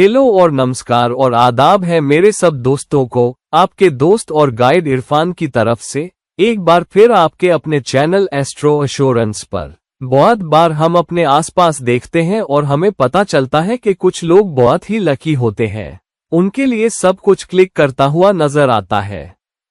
Hello और नमस्कार और आदाब है मेरे सब दोस्तों को। आपके दोस्त और गाइड इरफान की तरफ से एक बार फिर आपके अपने चैनल एस्ट्रो एश्योरेंस पर। बहुत बार हम अपने आसपास देखते हैं और हमें पता चलता है कि कुछ लोग बहुत ही लकी होते हैं, उनके लिए सब कुछ क्लिक करता हुआ नजर आता है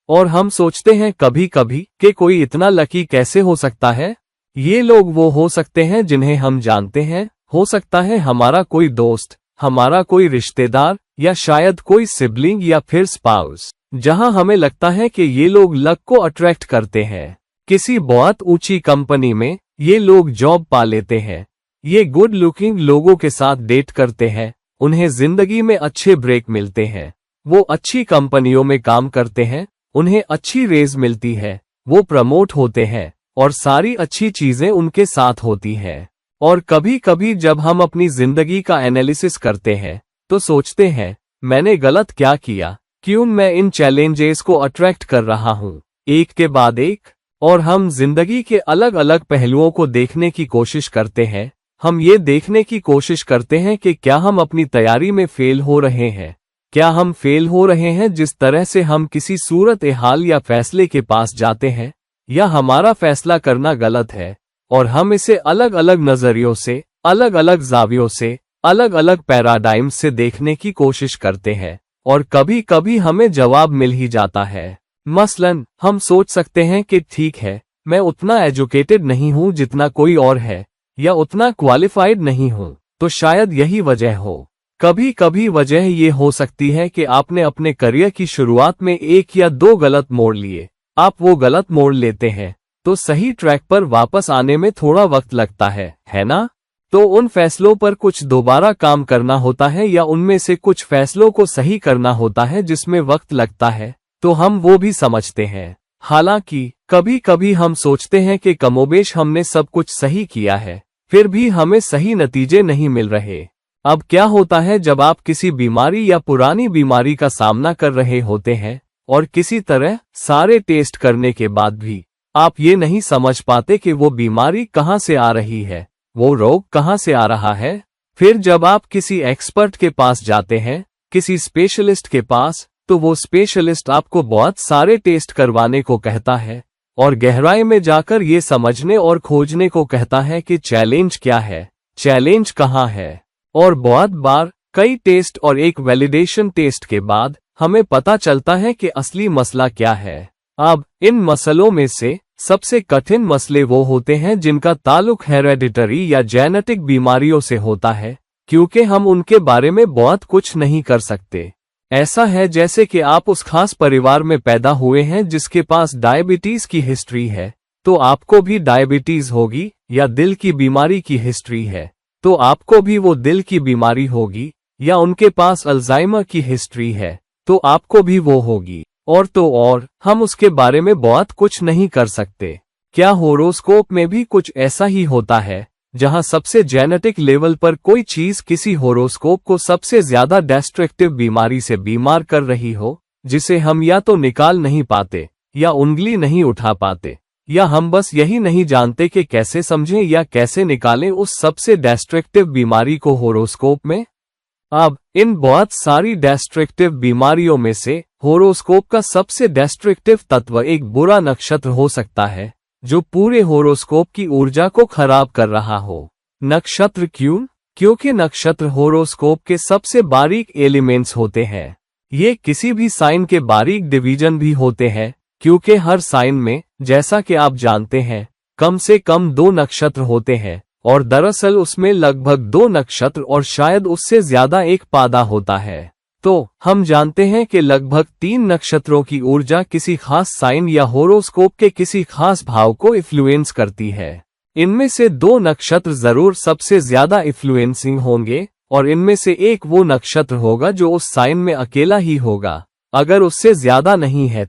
और हम सोचते हैं कभी कभी कि कोई इतना लकी कैसे हो सकता है। ये लोग वो हो सकते हैं जिन्हें हम जानते हैं, हो सकता है हमारा कोई दोस्त, हमारा कोई रिश्तेदार या शायद कोई सिबलिंग या फिर स्पाउस, जहां हमें लगता है कि ये लोग लक को अट्रैक्ट करते हैं। किसी बहुत ऊंची कंपनी में ये लोग जॉब पा लेते हैं, ये गुड लुकिंग लोगों के साथ डेट करते हैं, उन्हें जिंदगी में अच्छे ब्रेक मिलते हैं, वो अच्छी कंपनियों में काम करते हैं, उन्हें अच्छी रेज मिलती है, वो प्रमोट होते हैं और सारी अच्छी चीजें उनके साथ होती हैं। और कभी कभी जब हम अपनी जिंदगी का एनालिसिस करते हैं तो सोचते हैं मैंने गलत क्या किया, क्यों मैं इन चैलेंजेस को अट्रैक्ट कर रहा हूँ एक के बाद एक। और हम जिंदगी के अलग अलग पहलुओं को देखने की कोशिश करते हैं। हम ये देखने की कोशिश करते हैं कि क्या हम अपनी तैयारी में फेल हो रहे हैं, क्या हम फेल हो रहे हैं जिस तरह से हम किसी सूरत हाल या फैसले के पास जाते हैं, या हमारा फैसला करना गलत है और हम इसे अलग अलग नजरियों से, अलग अलग जावियों से, अलग अलग पैराडाइम से देखने की कोशिश करते हैं और कभी कभी हमें जवाब मिल ही जाता है। मसलन हम सोच सकते हैं कि ठीक है, मैं उतना एजुकेटेड नहीं हूं जितना कोई और है, या उतना क्वालिफाइड नहीं हूं, तो शायद यही वजह हो। कभी कभी वजह ये हो सकती है कि आपने अपने करियर की शुरुआत में एक या दो गलत मोड़ लिए। आप वो गलत मोड़ लेते हैं तो सही ट्रैक पर वापस आने में थोड़ा वक्त लगता है ना? तो उन फैसलों पर कुछ दोबारा काम करना होता है या उनमें से कुछ फैसलों को सही करना होता है जिसमें वक्त लगता है, तो हम वो भी समझते हैं। हालांकि कभी कभी हम सोचते हैं कि कमोबेश हमने सब कुछ सही किया है, फिर भी हमें सही नतीजे नहीं मिल रहे। अब क्या होता है जब आप किसी बीमारी या पुरानी बीमारी का सामना कर रहे होते हैं और किसी तरह सारे टेस्ट करने के बाद भी आप ये नहीं समझ पाते कि वो बीमारी कहाँ से आ रही है, वो रोग कहाँ से आ रहा है। फिर जब आप किसी एक्सपर्ट के पास जाते हैं, किसी स्पेशलिस्ट के पास, तो वो स्पेशलिस्ट आपको बहुत सारे टेस्ट करवाने को कहता है और गहराई में जाकर ये समझने और खोजने को कहता है कि चैलेंज क्या है, चैलेंज कहाँ है। और बहुत बार कई टेस्ट और एक वैलिडेशन टेस्ट के बाद हमें पता चलता है कि असली मसला क्या है। अब इन मसलों में से सबसे कठिन मसले वो होते हैं जिनका ताल्लुक हेरेडिटरी या जेनेटिक बीमारियों से होता है, क्योंकि हम उनके बारे में बहुत कुछ नहीं कर सकते। ऐसा है जैसे कि आप उस खास परिवार में पैदा हुए हैं जिसके पास डायबिटीज की हिस्ट्री है, तो आपको भी डायबिटीज होगी, या दिल की बीमारी की हिस्ट्री है तो आपको भी वो दिल की बीमारी होगी, या उनके पास अल्जाइमर की हिस्ट्री है तो आपको भी वो होगी। और तो और हम उसके बारे में बहुत कुछ नहीं कर सकते। क्या होरोस्कोप में भी कुछ ऐसा ही होता है, जहां सबसे जेनेटिक लेवल पर कोई चीज किसी होरोस्कोप को सबसे ज्यादा डिस्ट्रक्टिव बीमारी से बीमार कर रही हो, जिसे हम या तो निकाल नहीं पाते, या उंगली नहीं उठा पाते, या हम बस यही नहीं जानते कि कैसे समझें या कैसे निकालें उस सबसे डिस्ट्रक्टिव बीमारी को होरोस्कोप में? अब इन बहुत सारी डिस्ट्रक्टिव बीमारियों में से होरोस्कोप का सबसे डिस्ट्रक्टिव तत्व एक बुरा नक्षत्र हो सकता है, जो पूरे होरोस्कोप की ऊर्जा को खराब कर रहा हो। नक्षत्र क्यों? क्योंकि नक्षत्र होरोस्कोप के सबसे बारीक एलिमेंट्स होते हैं। ये किसी भी साइन के बारीक डिवीजन भी होते हैं, क्योंकि हर साइन में, जैसा कि आप जानते हैं, कम से कम 2 नक्षत्र होते हैं और दरअसल उसमें लगभग 2 नक्षत्र और शायद उससे ज्यादा एक पादा होता है। तो हम जानते हैं कि लगभग 3 नक्षत्रों की ऊर्जा किसी खास साइन या होरोस्कोप के किसी खास भाव को इन्फ्लुएंस करती है। इनमें से 2 नक्षत्र जरूर सबसे ज्यादा इन्फ्लुएंसिंग होंगे और इनमें से एक वो नक्षत्र होगा जो उस साइन में अकेला ही होगा, अगर उससे ज्यादा नहीं है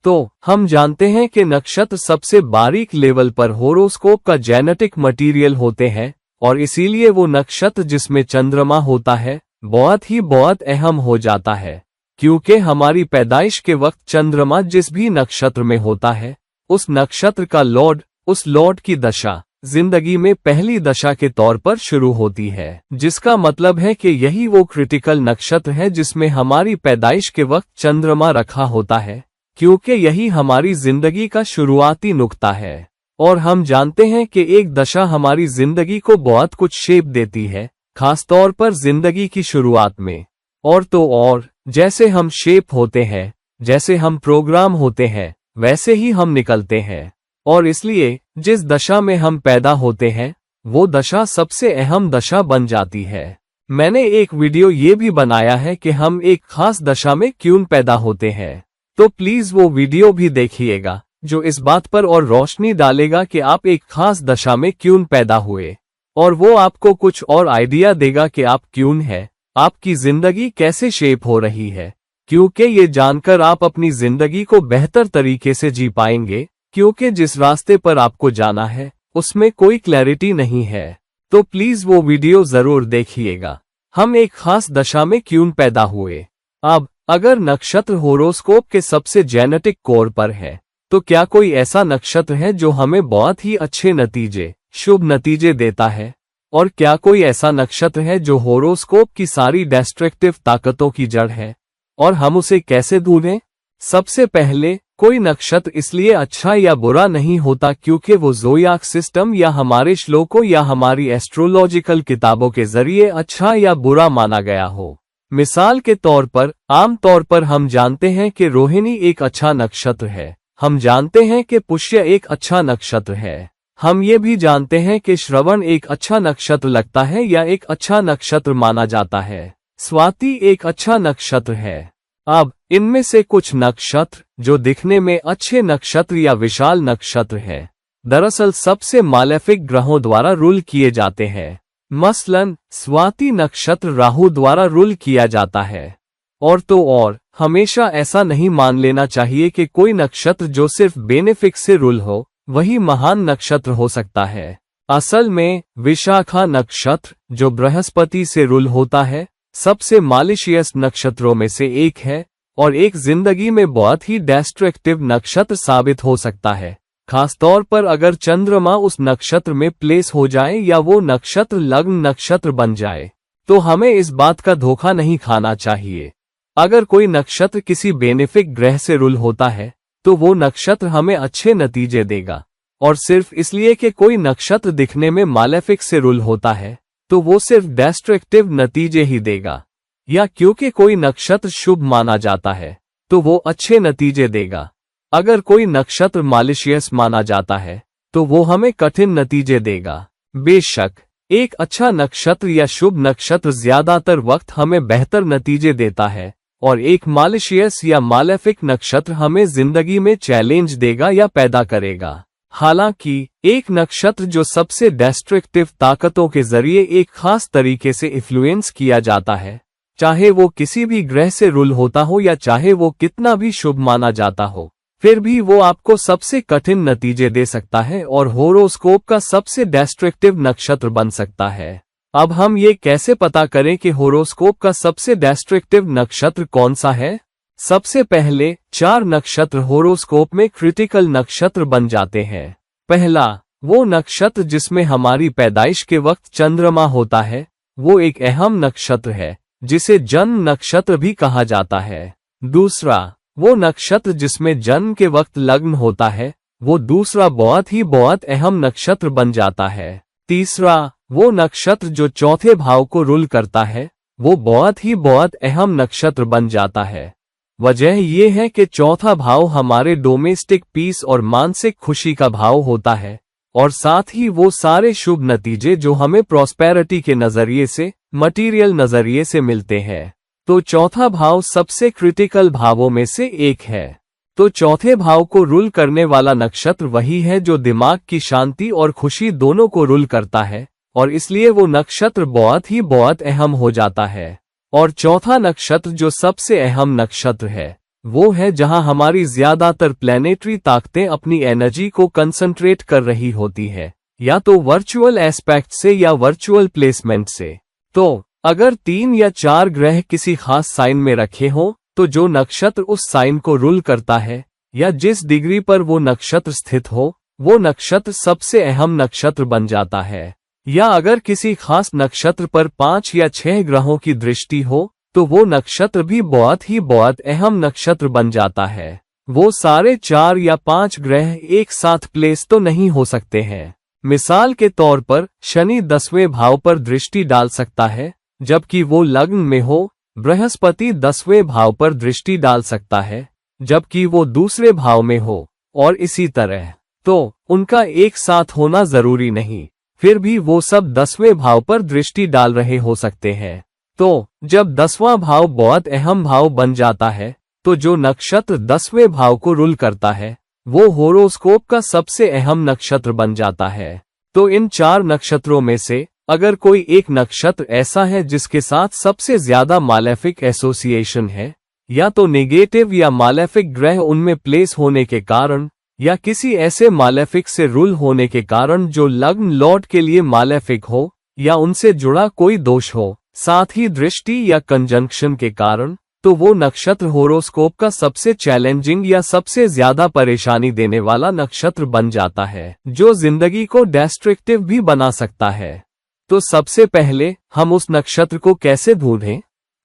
तो हम जानते हैं कि नक्षत्र सबसे बारीक लेवल पर होरोस्कोप का जेनेटिक मटेरियल होते हैं और इसीलिए वो नक्षत्र जिसमें चंद्रमा होता है बहुत अहम हो जाता है, क्योंकि हमारी पैदाइश के वक्त चंद्रमा जिस भी नक्षत्र में होता है, उस नक्षत्र का लॉर्ड, उस लॉर्ड की दशा जिंदगी में पहली दशा के तौर पर शुरू होती है, जिसका मतलब है कि यही वो क्रिटिकल नक्षत्र है जिसमें हमारी पैदाइश के वक्त चंद्रमा रखा होता है, क्योंकि यही हमारी जिंदगी का शुरुआती नुक्ता है। और हम जानते हैं कि एक दशा हमारी जिंदगी को बहुत कुछ शेप देती है, खासतौर पर जिंदगी की शुरुआत में। और तो और, जैसे हम शेप होते हैं, जैसे हम प्रोग्राम होते हैं, वैसे ही हम निकलते हैं। और इसलिए जिस दशा में हम पैदा होते हैं, वो दशा सबसे अहम दशा बन जाती है। मैंने एक वीडियो ये भी बनाया है कि हम एक खास दशा में क्यों पैदा होते हैं, तो प्लीज वो वीडियो भी देखिएगा, जो इस बात पर और रोशनी डालेगा कि आप एक खास दशा में क्यों पैदा हुए, और वो आपको कुछ और आइडिया देगा कि आप क्यों हैं, आपकी जिंदगी कैसे शेप हो रही है। क्योंकि ये जानकर आप अपनी जिंदगी को बेहतर तरीके से जी पाएंगे, क्योंकि जिस रास्ते पर आपको जाना है उसमें कोई क्लैरिटी नहीं है। तो प्लीज वो वीडियो जरूर देखिएगा, हम एक खास दशा में क्यों पैदा हुए। अब अगर नक्षत्र होरोस्कोप के सबसे जेनेटिक कोर पर है, तो क्या कोई ऐसा नक्षत्र है जो हमें बहुत ही अच्छे नतीजे, शुभ नतीजे देता है? और क्या कोई ऐसा नक्षत्र है जो होरोस्कोप की सारी डिस्ट्रक्टिव ताकतों की जड़ है, और हम उसे कैसे ढूंढें? सबसे पहले, कोई नक्षत्र इसलिए अच्छा या बुरा नहीं होता क्योंकि वो ज़ोडिएक सिस्टम या हमारे श्लोकों या हमारी एस्ट्रोलॉजिकल किताबों के जरिए अच्छा या बुरा माना गया हो। मिसाल के तौर पर, आम तौर पर हम जानते हैं कि रोहिणी एक अच्छा नक्षत्र है, हम जानते हैं कि पुष्य एक अच्छा नक्षत्र है, हम ये भी जानते हैं कि श्रवण एक अच्छा नक्षत्र लगता है या एक अच्छा नक्षत्र माना जाता है, स्वाति एक अच्छा नक्षत्र है। अब इनमें से कुछ नक्षत्र जो दिखने में अच्छे नक्षत्र या विशाल नक्षत्र है, दरअसल सबसे मालेफिक ग्रहों द्वारा रूल किए जाते हैं। मसलन स्वाति नक्षत्र राहु द्वारा रूल किया जाता है। और तो और, हमेशा ऐसा नहीं मान लेना चाहिए कि कोई नक्षत्र जो सिर्फ बेनिफिक से रूल हो वही महान नक्षत्र हो सकता है। असल में विशाखा नक्षत्र जो बृहस्पति से रूल होता है, सबसे मालिशियस नक्षत्रों में से एक है और एक जिंदगी में बहुत ही डिस्ट्रक्टिव नक्षत्र साबित हो सकता है, खासतौर पर अगर चंद्रमा उस नक्षत्र में प्लेस हो जाए या वो नक्षत्र लग्न नक्षत्र बन जाए। तो हमें इस बात का धोखा नहीं खाना चाहिए। अगर कोई नक्षत्र किसी बेनिफिक ग्रह से रूल होता है तो वो नक्षत्र हमें अच्छे नतीजे देगा, और सिर्फ इसलिए कि कोई नक्षत्र दिखने में मालेफिक से रूल होता है तो वो सिर्फ डिस्ट्रक्टिव नतीजे ही देगा, या क्योंकि कोई नक्षत्र शुभ माना जाता है तो वो अच्छे नतीजे देगा। अगर कोई नक्षत्र मालिशियस माना जाता है तो वो हमें कठिन नतीजे देगा। बेशक एक अच्छा नक्षत्र या शुभ नक्षत्र ज्यादातर वक्त हमें बेहतर नतीजे देता है, और एक मालिशियस या मालेफिक नक्षत्र हमें जिंदगी में चैलेंज देगा या पैदा करेगा। हालांकि एक नक्षत्र जो सबसे डिस्ट्रक्टिव ताकतों के जरिए एक खास तरीके से इन्फ्लुएंस किया जाता है, चाहे वो किसी भी ग्रह से रूल होता हो या चाहे वो कितना भी शुभ माना जाता हो, फिर भी वो आपको सबसे कठिन नतीजे दे सकता है और होरोस्कोप का सबसे डिस्ट्रक्टिव नक्षत्र बन सकता है। अब हम ये कैसे पता करें कि होरोस्कोप का सबसे डिस्ट्रक्टिव नक्षत्र कौन सा है? सबसे पहले 4 नक्षत्र होरोस्कोप में क्रिटिकल नक्षत्र बन जाते हैं। पहला, वो नक्षत्र जिसमें हमारी पैदाइश के वक्त चंद्रमा होता है, वो एक अहम नक्षत्र है जिसे जन्म नक्षत्र भी कहा जाता है। दूसरा, वो नक्षत्र जिसमें जन्म के वक्त लग्न होता है, वो दूसरा बहुत अहम नक्षत्र बन जाता है। तीसरा, वो नक्षत्र जो चौथे भाव को रूल करता है, वो बहुत अहम नक्षत्र बन जाता है। वजह ये है कि चौथा भाव हमारे डोमेस्टिक पीस और मानसिक खुशी का भाव होता है, और साथ ही वो सारे शुभ नतीजे जो हमें प्रॉस्पेरिटी के नजरिए से, मटीरियल नजरिए से मिलते हैं। तो चौथा भाव सबसे क्रिटिकल भावों में से एक है। तो चौथे भाव को रूल करने वाला नक्षत्र वही है जो दिमाग की शांति और खुशी दोनों को रूल करता है, और इसलिए वो नक्षत्र बहुत अहम हो जाता है। और चौथा नक्षत्र जो सबसे अहम नक्षत्र है, वो है जहां हमारी ज्यादातर प्लैनेटरी ताकतें अपनी एनर्जी को कंसंट्रेट कर रही होती है, या तो वर्चुअल एस्पेक्ट से या वर्चुअल प्लेसमेंट से। तो अगर 3 या 4 ग्रह किसी खास साइन में रखे हों, तो जो नक्षत्र उस साइन को रूल करता है, या जिस डिग्री पर वो नक्षत्र स्थित हो, वो नक्षत्र सबसे अहम नक्षत्र बन जाता है। या अगर किसी खास नक्षत्र पर 5 या 6 ग्रहों की दृष्टि हो तो वो नक्षत्र भी बहुत अहम नक्षत्र बन जाता है। वो सारे 4 या 5 ग्रह एक साथ प्लेस तो नहीं हो सकते हैं। मिसाल के तौर पर शनि 10वें भाव पर दृष्टि डाल सकता है जबकि वो लग्न में हो, बृहस्पति 10वें भाव पर दृष्टि डाल सकता है जबकि वो दूसरे भाव में हो, और इसी तरह। तो उनका एक साथ होना जरूरी नहीं, फिर भी वो सब 10वें भाव पर दृष्टि डाल रहे हो सकते हैं। तो जब 10वां भाव बहुत अहम भाव बन जाता है तो जो नक्षत्र 10वें भाव को रूल करता है वो होरोस्कोप का सबसे अहम नक्षत्र बन जाता है। तो इन 4 नक्षत्रों में से अगर कोई एक नक्षत्र ऐसा है जिसके साथ सबसे ज्यादा मालेफिक एसोसिएशन है, या तो नेगेटिव या मालेफिक ग्रह उनमें प्लेस होने के कारण, या किसी ऐसे मालेफिक से रूल होने के कारण जो लग्न लॉर्ड के लिए मालेफिक हो, या उनसे जुड़ा कोई दोष हो, साथ ही दृष्टि या कंजंक्शन के कारण, तो वो नक्षत्र होरोस्कोप का सबसे चैलेंजिंग या सबसे ज्यादा परेशानी देने वाला नक्षत्र बन जाता है, जो जिंदगी को डिस्ट्रक्टिव भी बना सकता है। तो सबसे पहले हम उस नक्षत्र को कैसे ढूंढें?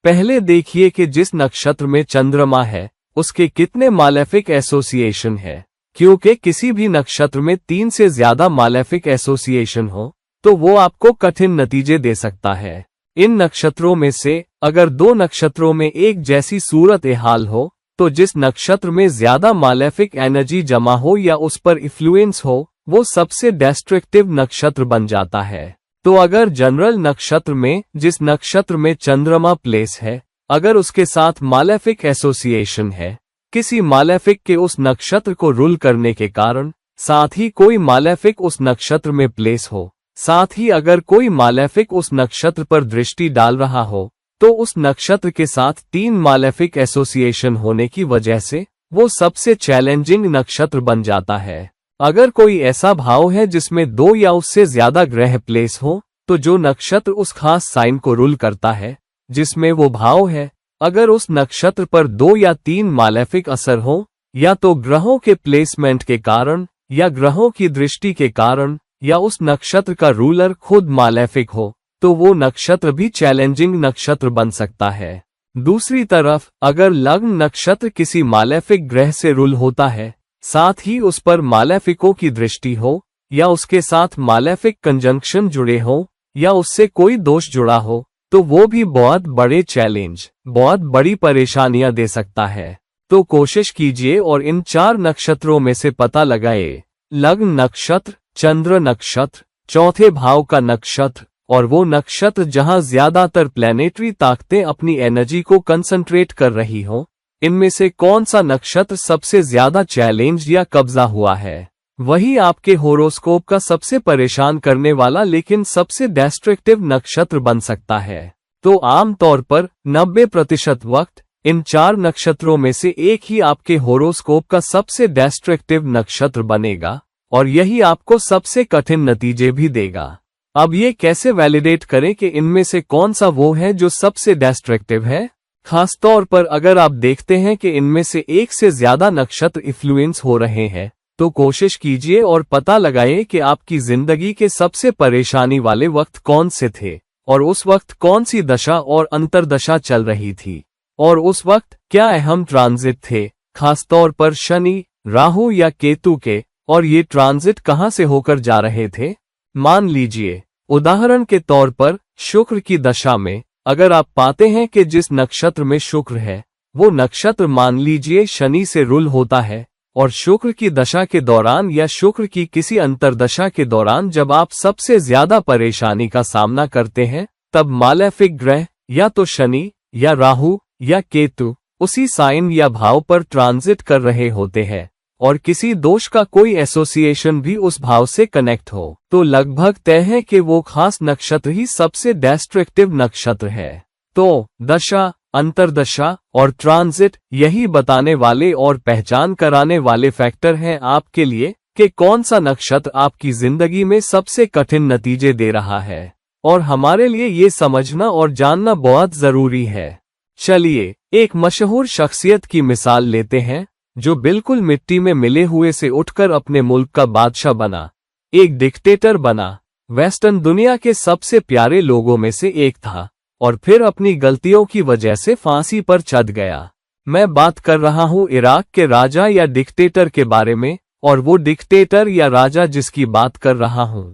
पहले देखिए कि जिस नक्षत्र में चंद्रमा है उसके कितने मालेफिक एसोसिएशन है, क्योंकि किसी भी नक्षत्र में 3 से ज्यादा मालेफिक एसोसिएशन हो तो वो आपको कठिन नतीजे दे सकता है। इन नक्षत्रों में से अगर 2 नक्षत्रों में एक जैसी सूरत हाल हो तो जिस नक्षत्र में ज्यादा मालेफिक एनर्जी जमा हो या उस पर इन्फ्लुएंस हो वो सबसे डिस्ट्रक्टिव नक्षत्र बन जाता है। तो अगर जनरल नक्षत्र में जिस नक्षत्र में चंद्रमा प्लेस है, अगर उसके साथ मालेफिक एसोसिएशन है, किसी मालेफिक के उस नक्षत्र को रूल करने के कारण, साथ ही कोई मालेफिक उस नक्षत्र में प्लेस हो, साथ ही अगर कोई मालेफिक उस नक्षत्र पर दृष्टि डाल रहा हो, तो उस नक्षत्र के साथ 3 मालेफिक एसोसिएशन होने की वजह से वो सबसे चैलेंजिंग नक्षत्र बन जाता है। अगर कोई ऐसा भाव है जिसमें 2 या उससे ज्यादा ग्रह प्लेस हो, तो जो नक्षत्र उस खास साइन को रूल करता है जिसमें वो भाव है, अगर उस नक्षत्र पर 2 या 3 मालेफिक असर हो, या तो ग्रहों के प्लेसमेंट के कारण, या ग्रहों की दृष्टि के कारण, या उस नक्षत्र का रूलर खुद मालेफिक हो, तो वो नक्षत्र भी चैलेंजिंग नक्षत्र बन सकता है। दूसरी तरफ अगर लग्न नक्षत्र किसी मालेफिक ग्रह से रूल होता है, साथ ही उस पर मालेफिकों की दृष्टि हो, या उसके साथ मालेफिक कंजंक्शन जुड़े हो, या उससे कोई दोष जुड़ा हो, तो वो भी बहुत बड़े चैलेंज, बहुत बड़ी परेशानियां दे सकता है। तो कोशिश कीजिए और इन 4 नक्षत्रों में से पता लगाए, लग्न नक्षत्र, चंद्र नक्षत्र, चौथे भाव का नक्षत्र, और वो नक्षत्र जहां ज्यादातर प्लैनेटरी ताकतें अपनी एनर्जी को कंसंट्रेट कर रही हो, इनमें से कौन सा नक्षत्र सबसे ज्यादा चैलेंज या कब्जा हुआ है, वही आपके होरोस्कोप का सबसे परेशान करने वाला लेकिन सबसे डिस्ट्रक्टिव नक्षत्र बन सकता है। तो आमतौर पर 90% वक्त इन 4 नक्षत्रों में से एक ही आपके होरोस्कोप का सबसे डिस्ट्रक्टिव नक्षत्र बनेगा, और यही आपको सबसे कठिन नतीजे भी देगा। अब ये कैसे वैलिडेट करें कि इनमें से कौन सा वो है जो सबसे डिस्ट्रक्टिव है? खासतौर पर अगर आप देखते हैं कि इनमें से एक से ज्यादा नक्षत्र इन्फ्लुएंस हो रहे हैं, तो कोशिश कीजिए और पता लगाएं कि आपकी जिंदगी के सबसे परेशानी वाले वक्त कौन से थे, और उस वक्त कौन सी दशा और अंतर्दशा चल रही थी, और उस वक्त क्या अहम ट्रांजिट थे, खासतौर पर शनि, राहु या केतु के, और ये ट्रांजिट कहां से होकर जा रहे थे। मान लीजिए उदाहरण के तौर पर शुक्र की दशा में अगर आप पाते हैं कि जिस नक्षत्र में शुक्र है वो नक्षत्र मान लीजिए शनि से रूल होता है, और शुक्र की दशा के दौरान या शुक्र की किसी अंतर्दशा के दौरान जब आप सबसे ज्यादा परेशानी का सामना करते हैं, तब मालेफिक ग्रह या तो शनि या राहु या केतु उसी साइन या भाव पर ट्रांजिट कर रहे होते हैं, और किसी दोष का कोई एसोसिएशन भी उस भाव से कनेक्ट हो, तो लगभग तय है कि वो खास नक्षत्र ही सबसे डिस्ट्रक्टिव नक्षत्र है। तो दशा, अंतर्दशा और ट्रांजिट यही बताने वाले और पहचान कराने वाले फैक्टर हैं आपके लिए कि कौन सा नक्षत्र आपकी जिंदगी में सबसे कठिन नतीजे दे रहा है, और हमारे लिए ये समझना और जानना बहुत जरूरी है। चलिए एक मशहूर शख्सियत की मिसाल लेते हैं, जो बिल्कुल मिट्टी में मिले हुए से उठकर अपने मुल्क का बादशाह बना, एक डिक्टेटर बना, वेस्टर्न दुनिया के सबसे प्यारे लोगों में से एक था, और फिर अपनी गलतियों की वजह से फांसी पर चढ़ गया। मैं बात कर रहा हूं इराक के राजा या डिक्टेटर के बारे में, और वो डिक्टेटर या राजा जिसकी बात कर रहा हूं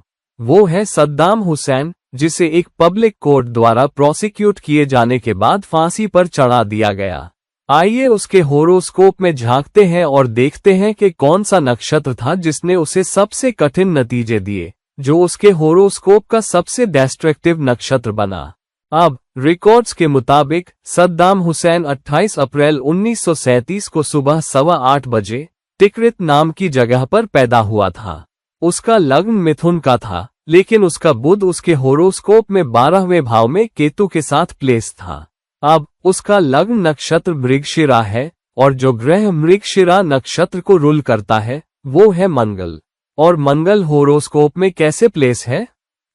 वो है सद्दाम हुसैन, जिसे एक पब्लिक कोर्ट द्वारा प्रोसिक्यूट किए जाने के बाद फांसी पर चढ़ा दिया गया। आइए उसके होरोस्कोप में झांकते हैं और देखते हैं कि कौन सा नक्षत्र था जिसने उसे सबसे कठिन नतीजे दिए, जो उसके होरोस्कोप का सबसे डिस्ट्रक्टिव नक्षत्र बना। अब रिकॉर्ड्स के मुताबिक सद्दाम हुसैन 28 अप्रैल 1937 को सुबह 8:15 बजे तिक्रित नाम की जगह पर पैदा हुआ था। उसका लग्न मिथुन का था, लेकिन उसका बुध उसके होरोस्कोप में 12वें भाव में केतु के साथ प्लेस था। अब उसका लग्न नक्षत्र मृगशिरा है, और जो ग्रह मृगशिरा नक्षत्र को रूल करता है वो है मंगल। और मंगल होरोस्कोप में कैसे प्लेस है?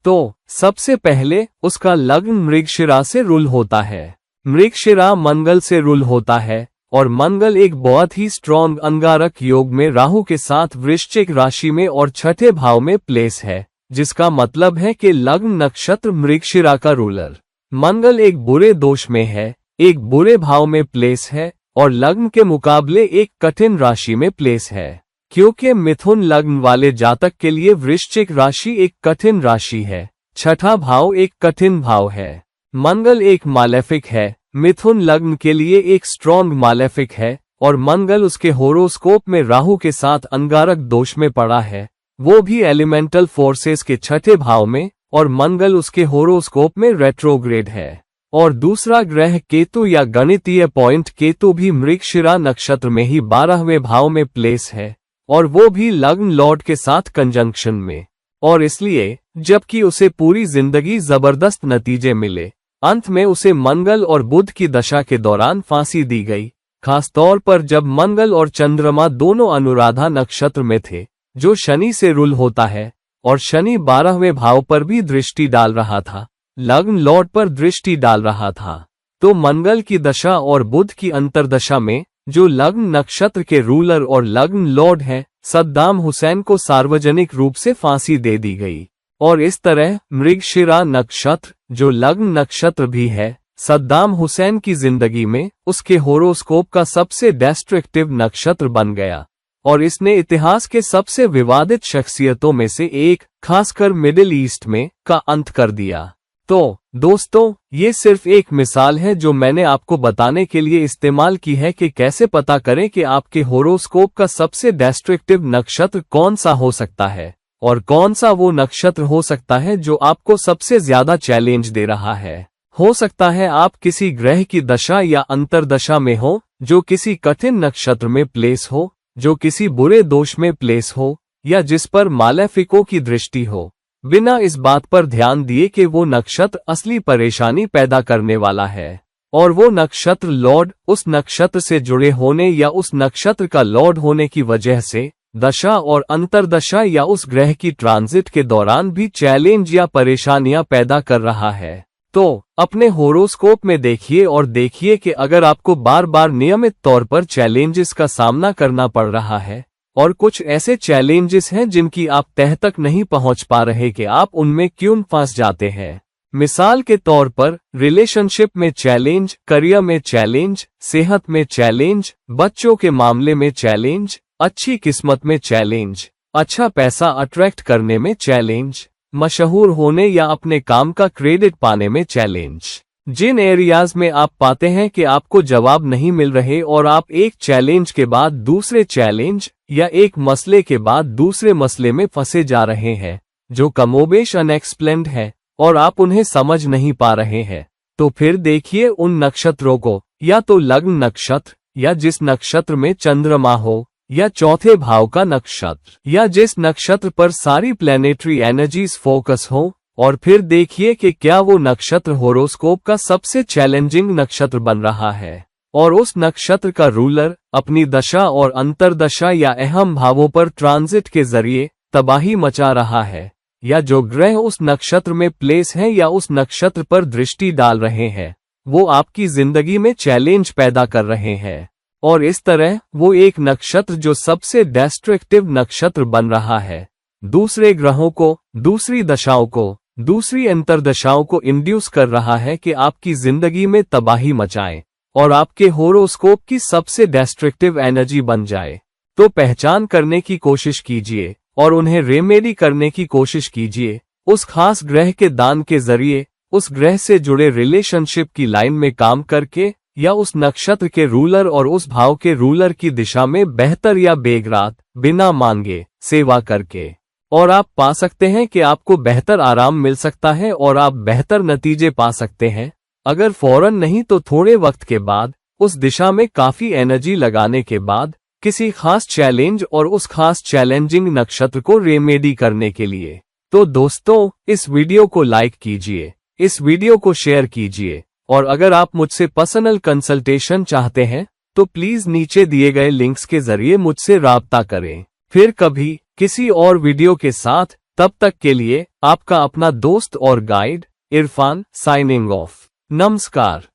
तो सबसे पहले उसका लग्न मृगशिरा से रूल होता है। मृगशिरा मंगल से रूल होता है, और मंगल एक बहुत ही स्ट्रॉन्ग अंगारक योग में राहु के साथ वृश्चिक राशि में और छठे भाव में प्लेस है, जिसका मतलब है कि लग्न नक्षत्र मृगशिरा का रूलर मंगल एक बुरे दोष में है, एक बुरे भाव में प्लेस है, और लग्न के मुकाबले एक कठिन राशि में प्लेस है। क्योंकि मिथुन लग्न वाले जातक के लिए वृश्चिक राशि एक कठिन राशि है, छठा भाव एक कठिन भाव है। मंगल एक मालेफिक है, मिथुन लग्न के लिए एक स्ट्रॉन्ग मालेफिक है, और मंगल उसके होरोस्कोप में राहु के साथ अंगारक दोष में पड़ा है, वो भी एलिमेंटल फोर्सेस के छठे भाव में, और मंगल उसके होरोस्कोप में रेट्रोग्रेड है। और दूसरा ग्रह केतु या गणितीय पॉइंट केतु भी मृगशिरा नक्षत्र में ही 12वें भाव में प्लेस है, और वो भी लग्न लॉर्ड के साथ कंजंक्शन में। और इसलिए जबकि उसे पूरी जिंदगी जबरदस्त नतीजे मिले, अंत में उसे मंगल और बुध की दशा के दौरान फांसी दी गई, खासतौर पर जब मंगल और चंद्रमा दोनों अनुराधा नक्षत्र में थे, जो शनि से रूल होता है, और शनि 12वें भाव पर भी दृष्टि डाल रहा था, लग्न लॉर्ड पर दृष्टि डाल रहा था। तो मंगल की दशा और बुध की अंतरदशा में जो लग्न नक्षत्र के रूलर और लग्न लॉर्ड हैं, सद्दाम हुसैन को सार्वजनिक रूप से फांसी दे दी गई। और इस तरह मृगशिरा नक्षत्र, जो लग्न नक्षत्र भी है, सद्दाम हुसैन की जिंदगी में उसके होरोस्कोप का सबसे डिस्ट्रक्टिव नक्षत्र बन गया, और इसने इतिहास के सबसे विवादित शख्सियतों में से एक, खासकर मिडिल ईस्ट में, का अंत कर दिया। तो दोस्तों, ये सिर्फ एक मिसाल है जो मैंने आपको बताने के लिए इस्तेमाल की है कि कैसे पता करें कि आपके होरोस्कोप का सबसे डिस्ट्रक्टिव नक्षत्र कौन सा हो सकता है, और कौन सा वो नक्षत्र हो सकता है जो आपको सबसे ज्यादा चैलेंज दे रहा है। हो सकता है आप किसी ग्रह की दशा या अंतरदशा में हो जो किसी कठिन नक्षत्र में प्लेस हो, जो किसी बुरे दोष में प्लेस हो, या जिस पर मालेफिकों की दृष्टि हो, बिना इस बात पर ध्यान दिए कि वो नक्षत्र असली परेशानी पैदा करने वाला है। और वो नक्षत्र लॉर्ड उस नक्षत्र से जुड़े होने या उस नक्षत्र का लॉर्ड होने की वजह से दशा और अंतरदशा या उस ग्रह की ट्रांजिट के दौरान भी चैलेंज या परेशानियां पैदा कर रहा है। तो अपने होरोस्कोप में देखिए और देखिए कि अगर आपको बार बार नियमित तौर पर चैलेंजेस का सामना करना पड़ रहा है, और कुछ ऐसे चैलेंजेस हैं जिनकी आप तह तक नहीं पहुंच पा रहे कि आप उनमें क्यों फंस जाते हैं। मिसाल के तौर पर रिलेशनशिप में चैलेंज, करियर में चैलेंज, सेहत में चैलेंज, बच्चों के मामले में चैलेंज, अच्छी किस्मत में चैलेंज, अच्छा पैसा अट्रैक्ट करने में चैलेंज, मशहूर होने या अपने काम का क्रेडिट पाने में चैलेंज। जिन एरियाज में आप पाते हैं कि आपको जवाब नहीं मिल रहे और आप एक चैलेंज के बाद दूसरे चैलेंज या एक मसले के बाद दूसरे मसले में फंसे जा रहे हैं जो कमोबेश अनएक्सप्लेन्ड है और आप उन्हें समझ नहीं पा रहे हैं, तो फिर देखिए उन नक्षत्रों को, या तो लग्न नक्षत्र, या जिस नक्षत्र में चंद्रमा हो, या चौथे भाव का नक्षत्र, या जिस नक्षत्र पर सारी प्लैनेटरी एनर्जीज फोकस हो, और फिर देखिए कि क्या वो नक्षत्र होरोस्कोप का सबसे चैलेंजिंग नक्षत्र बन रहा है और उस नक्षत्र का रूलर अपनी दशा और अंतरदशा या अहम भावों पर ट्रांजिट के जरिए तबाही मचा रहा है, या जो ग्रह उस नक्षत्र में प्लेस हैं या उस नक्षत्र पर दृष्टि डाल रहे हैं वो आपकी जिंदगी में चैलेंज पैदा कर रहे हैं। और इस तरह वो एक नक्षत्र जो सबसे डिस्ट्रक्टिव नक्षत्र बन रहा है, दूसरे ग्रहों को, दूसरी दशाओं को, दूसरी अंतर्दशाओं को इंड्यूस कर रहा है कि आपकी जिंदगी में तबाही मचाए और आपके होरोस्कोप की सबसे डिस्ट्रक्टिव एनर्जी बन जाए। तो पहचान करने की कोशिश कीजिए और उन्हें रेमेडी करने की कोशिश कीजिए, उस खास ग्रह के दान के जरिए, उस ग्रह से जुड़े रिलेशनशिप की लाइन में काम करके, या उस नक्षत्र के रूलर और उस भाव के रूलर की दिशा में बेहतर या बेगरात बिना मांगे सेवा करके। और आप पा सकते हैं कि आपको बेहतर आराम मिल सकता है और आप बेहतर नतीजे पा सकते हैं। अगर फौरन नहीं तो थोड़े वक्त के बाद, उस दिशा में काफी एनर्जी लगाने के बाद, किसी खास चैलेंज और उस खास चैलेंजिंग नक्षत्र को रेमेडी करने के लिए। तो दोस्तों, इस वीडियो को लाइक कीजिए, इस वीडियो को शेयर कीजिए, और अगर आप मुझसे पर्सनल कंसल्टेशन चाहते हैं तो प्लीज नीचे दिए गए लिंक्स के जरिए मुझसे राब्ता करें। फिर कभी किसी और वीडियो के साथ, तब तक के लिए आपका अपना दोस्त और गाइड इरफान साइनिंग ऑफ। नमस्कार।